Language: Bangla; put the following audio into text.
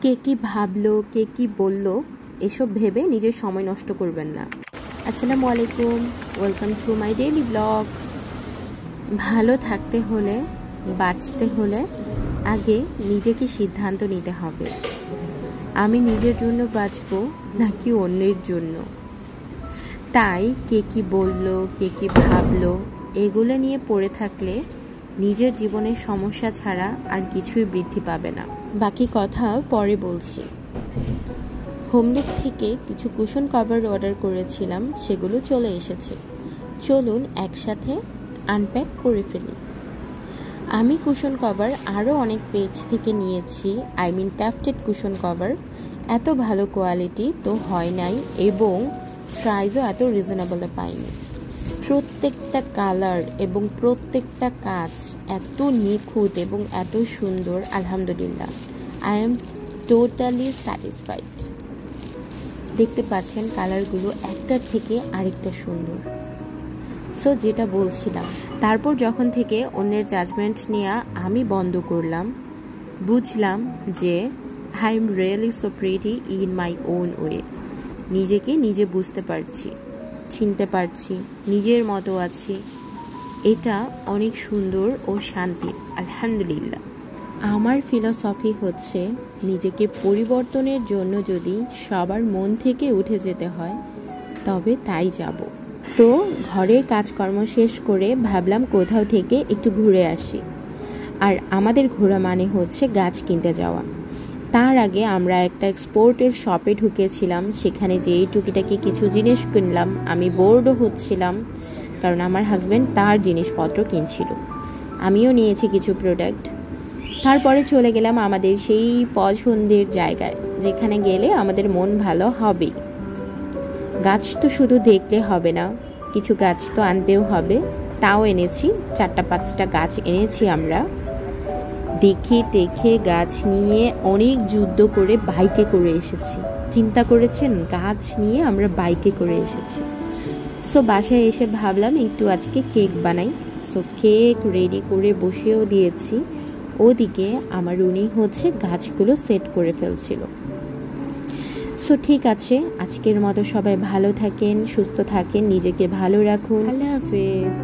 কে কি ভাবলো, কে কি বললো, এসব ভেবে নিজের সময় নষ্ট করবেন না। আসসালামু আলাইকুম, welcome to my daily blog. ভালো থাকতে হলে, বাঁচতে হলে আগে নিজেকে সিদ্ধান্ত নিতে হবে, আমি নিজের জন্য বাঁচবো নাকি অন্যের জন্য। তাই কে কি বললো, কে কি ভাবলো, এগুলো নিয়ে পড়ে থাকলে নিজের জীবনের সমস্যা ছাড়া আর কিছুই বৃদ্ধি পাবে না। বাকি কথা পরে বলছি। হোমলেক থেকে কিছু কুশন কভার অর্ডার করেছিলাম, সেগুলো চলে এসেছে। চলুন একসাথে আনপ্যাক করে ফেলি। আমি কুশন কভার আরও অনেক পেজ থেকে নিয়েছি, টাফটেড কুশন কভার। এত ভালো কোয়ালিটি তো হয় নাই, এবং প্রাইসও এত রিজনেবলে পাইনি। প্রত্যেকটা কালার এবং প্রত্যেকটা কাজ এত নিখুঁত এবং এত সুন্দর, আলহামদুলিল্লাহ, আই এম টোটালি স্যাটিসফাইড। দেখতে পাচ্ছেন কালারগুলো একটার থেকে আরেকটা সুন্দর। সো যেটা বলছিলাম, তারপর যখন থেকে অন্যের জাজমেন্ট নেওয়া আমি বন্ধ করলাম, বুঝলাম যে I am really so pretty in my own way. নিজেকে নিজে বুঝতে পারছি, চিনতে পারছি, নিজের মতো আছি। এটা অনেক সুন্দর ও শান্তির, আলহামদুলিল্লাহ। আমার ফিলসফি হচ্ছে, নিজেকে পরিবর্তনের জন্য যদি সবার মন থেকে উঠে যেতে হয় তবে তাই যাব। তো ঘরের কাজকর্ম শেষ করে ভাবলাম কোথাও থেকে একটু ঘুরে আসি। আর আমাদের ঘোরা মানে হচ্ছে গাছ কিনতে যাওয়া। তার আগে আমরা একটা এক্সপোর্টের শপে ঢুকেছিলাম, সেখানে যেই টুকিটাকি কিছু জিনিস কিনলাম। আমি বোর্ডও হচ্ছিলাম, কারণ আমার হাজব্যান্ড তার জিনিসপত্র কিনছিল, আমিও নিয়েছি কিছু প্রোডাক্ট। তারপরে চলে গেলাম আমাদের সেই পছন্দের জায়গায়, যেখানে গেলে আমাদের মন ভালো হবে। গাছ তো শুধু দেখলে হবে না, কিছু গাছ তো আনতেও হবে। তাও এনেছি, 4-5টা গাছ এনেছি আমরা। দেখে দেখে গাছ নিয়ে অনেক যুদ্ধ করে বাইকে করে এসেছি। চিন্তা করেছেন, গাছ নিয়ে আমরা বাইকে করে এসেছি। সো বাসায় এসে ভাবলাম একটু আজকে কেক বানাই। সো কেক রেডি করে বসেও দিয়েছি। ওদিকে আমার উনি হচ্ছে গাছগুলো সেট করে ফেলছিল। সো ঠিক আছে, আজকের মতো সবাই ভালো থাকেন, সুস্থ থাকেন, নিজেকে ভালো রাখুন। আল্লাহ হাফেজ।